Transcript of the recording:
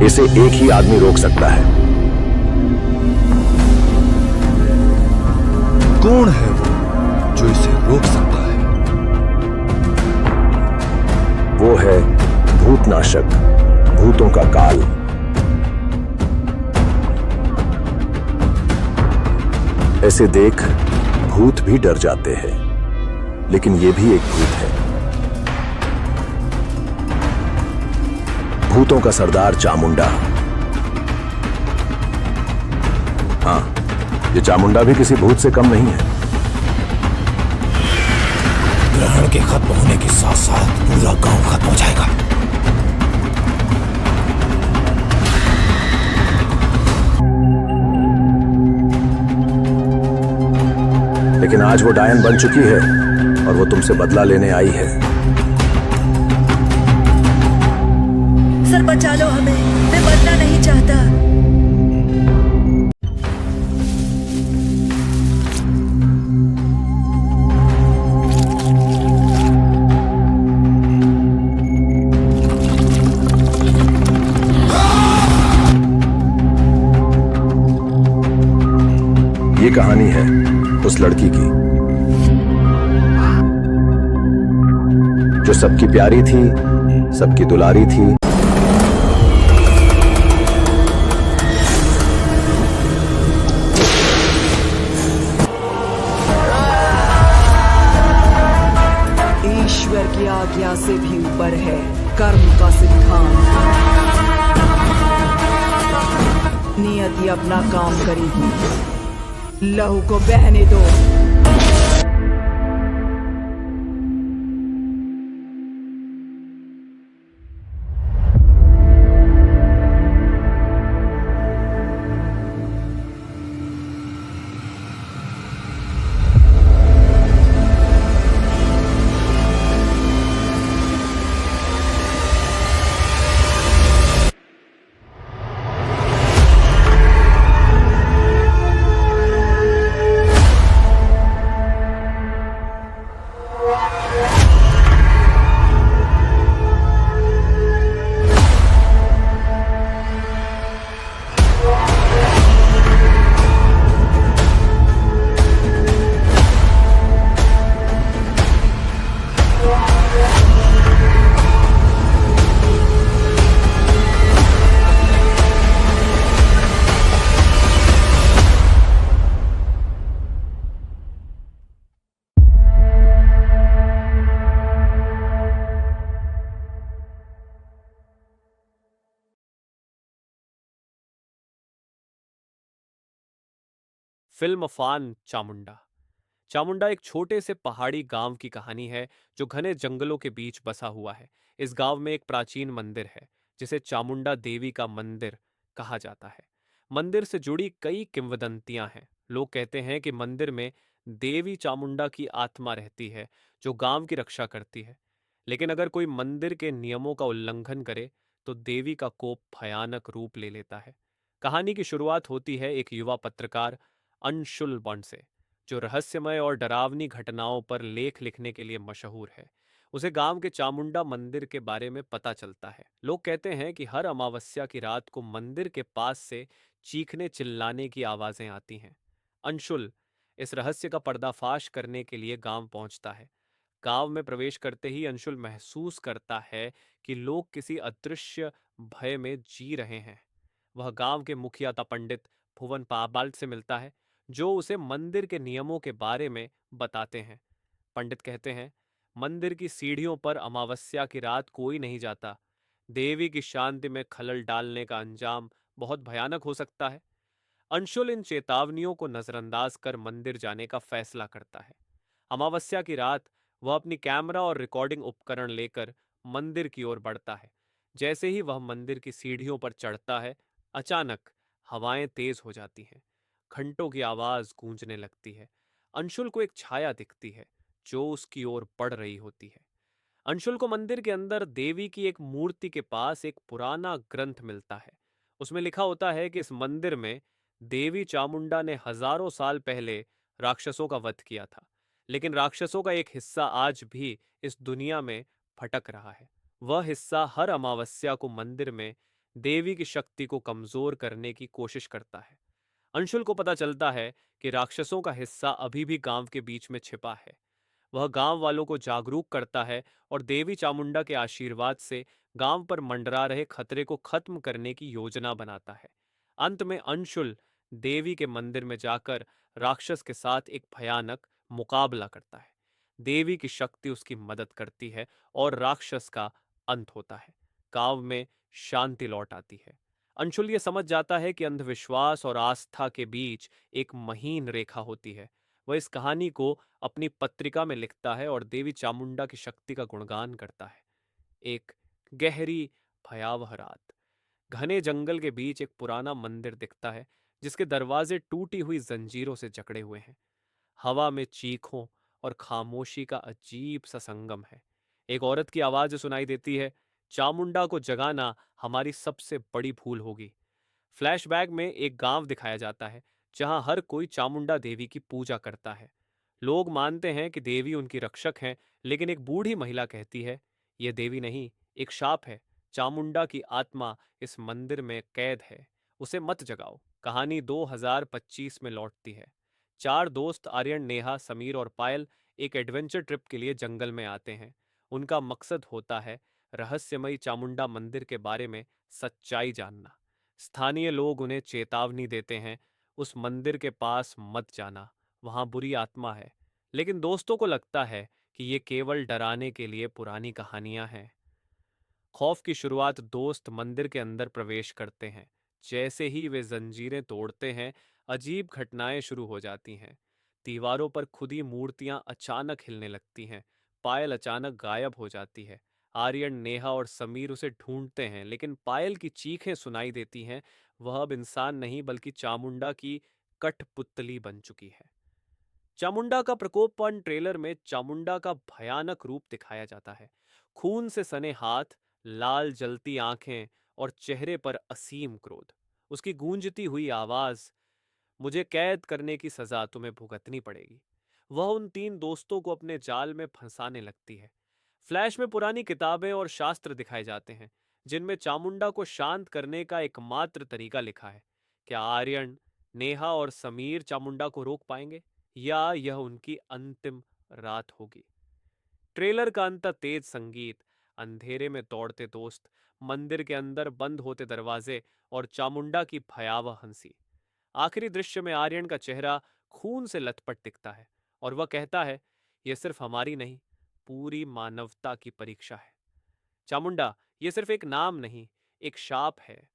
इसे एक ही आदमी रोक सकता है। कौन है वो जो इसे रोक सकता है? वो है भूतनाशक, भूतों का काल। ऐसे देख भूत भी डर जाते हैं, लेकिन ये भी एक भूत है। भूतों का सरदार चामुंडा। हाँ, ये चामुंडा भी किसी भूत से कम नहीं है। ग्रहण के खत्म होने के साथ साथ पूरा गांव खत्म हो जाएगा। लेकिन आज वो डायन बन चुकी है और वो तुमसे बदला लेने आई है। सर बचा लो हमें, मैं मरना नहीं चाहता। ये कहानी है उस लड़की की जो सबकी प्यारी थी, सबकी दुलारी थी। ईश्वर की आज्ञा से भी ऊपर है कर्म का सिद्धांत। नियति अपना काम करेगी, लहू को बहने दो। फिल्म अफान चामुंडा। चामुंडा एक छोटे से पहाड़ी गांव की कहानी है जो घने जंगलों के बीच बसा हुआ है। इस गांव में एक प्राचीन मंदिर है जिसे चामुंडा देवी का मंदिर कहा जाता है। मंदिर से जुड़ी कई किंवदंतियां हैं। लोग कहते हैं कि मंदिर में देवी चामुंडा की आत्मा रहती है जो गांव की रक्षा करती है। लेकिन अगर कोई मंदिर के नियमों का उल्लंघन करे तो देवी का कोप भयानक रूप ले लेता है। कहानी की शुरुआत होती है एक युवा पत्रकार अंशुल बंड से, जो रहस्यमय और डरावनी घटनाओं पर लेख लिखने के लिए मशहूर है। उसे गांव के चामुंडा मंदिर के बारे में पता चलता है। लोग कहते हैं कि हर अमावस्या की रात को मंदिर के पास से चीखने चिल्लाने की आवाजें आती हैं। अंशुल इस रहस्य का पर्दाफाश करने के लिए गांव पहुंचता है। गांव में प्रवेश करते ही अंशुल महसूस करता है कि लोग किसी अदृश्य भय में जी रहे हैं। वह गांव के मुखिया पंडित भुवन पाबाल्ट से मिलता है, जो उसे मंदिर के नियमों के बारे में बताते हैं। पंडित कहते हैं, मंदिर की सीढ़ियों पर अमावस्या की रात कोई नहीं जाता। देवी की शांति में खलल डालने का अंजाम बहुत भयानक हो सकता है। अंशुल इन चेतावनियों को नजरअंदाज कर मंदिर जाने का फैसला करता है। अमावस्या की रात वह अपनी कैमरा और रिकॉर्डिंग उपकरण लेकर मंदिर की ओर बढ़ता है। जैसे ही वह मंदिर की सीढ़ियों पर चढ़ता है, अचानक हवाएं तेज हो जाती हैं। घंटों की आवाज गूंजने लगती है। अंशुल को एक छाया दिखती है जो उसकी ओर बढ़ रही होती है। अंशुल को मंदिर के अंदर देवी की एक मूर्ति के पास एक पुराना ग्रंथ मिलता है। उसमें लिखा होता है कि इस मंदिर में देवी चामुंडा ने हजारों साल पहले राक्षसों का वध किया था, लेकिन राक्षसों का एक हिस्सा आज भी इस दुनिया में भटक रहा है। वह हिस्सा हर अमावस्या को मंदिर में देवी की शक्ति को कमजोर करने की कोशिश करता है। अंशुल को पता चलता है कि राक्षसों का हिस्सा अभी भी गांव के बीच में छिपा है। वह गांव वालों को जागरूक करता है और देवी चामुंडा के आशीर्वाद से गांव पर मंडरा रहे खतरे को खत्म करने की योजना बनाता है। अंत में अंशुल देवी के मंदिर में जाकर राक्षस के साथ एक भयानक मुकाबला करता है। देवी की शक्ति उसकी मदद करती है और राक्षस का अंत होता है। गांव में शांति लौट आती है। अंशुल ये समझ जाता है कि अंधविश्वास और आस्था के बीच एक महीन रेखा होती है। वह इस कहानी को अपनी पत्रिका में लिखता है और देवी चामुंडा की शक्ति का गुणगान करता है। एक गहरी भयावह रात, घने जंगल के बीच एक पुराना मंदिर दिखता है जिसके दरवाजे टूटी हुई जंजीरों से जकड़े हुए हैं। हवा में चीखों और खामोशी का अजीब सा संगम है। एक औरत की आवाज सुनाई देती है, चामुंडा को जगाना हमारी सबसे बड़ी भूल होगी। फ्लैशबैक में एक गांव दिखाया जाता है जहां हर कोई चामुंडा देवी की पूजा करता है। लोग मानते हैं कि देवी उनकी रक्षक हैं, लेकिन एक बूढ़ी महिला कहती है, यह देवी नहीं, एक शाप है। चामुंडा की आत्मा इस मंदिर में कैद है, उसे मत जगाओ। कहानी 2025 में लौटती है। चार दोस्त आर्यन, नेहा, समीर और पायल एक एडवेंचर ट्रिप के लिए जंगल में आते हैं। उनका मकसद होता है रहस्यमयी चामुंडा मंदिर के बारे में सच्चाई जानना। स्थानीय लोग उन्हें चेतावनी देते हैं, उस मंदिर के पास मत जाना, वहां बुरी आत्मा है। लेकिन दोस्तों को लगता है कि ये केवल डराने के लिए पुरानी कहानियां हैं। खौफ की शुरुआत दोस्त मंदिर के अंदर प्रवेश करते हैं। जैसे ही वे जंजीरें तोड़ते हैं, अजीब घटनाएं शुरू हो जाती हैं। दीवारों पर खुदी मूर्तियां अचानक हिलने लगती हैं। पायल अचानक गायब हो जाती है। आर्यन, नेहा और समीर उसे ढूंढते हैं, लेकिन पायल की चीखें सुनाई देती हैं। वह अब इंसान नहीं बल्कि चामुंडा की कठपुतली बन चुकी है। चामुंडा का प्रकोपन ट्रेलर में चामुंडा का भयानक रूप दिखाया जाता है। खून से सने हाथ, लाल जलती आंखें और चेहरे पर असीम क्रोध। उसकी गूंजती हुई आवाज, मुझे कैद करने की सजा तुम्हें भुगतनी पड़ेगी। वह उन तीन दोस्तों को अपने जाल में फंसाने लगती है। फ्लैश में पुरानी किताबें और शास्त्र दिखाए जाते हैं जिनमें चामुंडा को शांत करने का एकमात्र तरीका लिखा है। क्या आर्यन, नेहा और समीर चामुंडा को रोक पाएंगे या यह उनकी अंतिम रात होगी? ट्रेलर का अंत, तेज संगीत, अंधेरे में दौड़ते दोस्त, मंदिर के अंदर बंद होते दरवाजे और चामुंडा की भयावह हंसी। आखिरी दृश्य में आर्यन का चेहरा खून से लथपथ दिखता है और वह कहता है, यह सिर्फ हमारी नहीं, पूरी मानवता की परीक्षा है। चामुंडा ये सिर्फ एक नाम नहीं, एक शाप है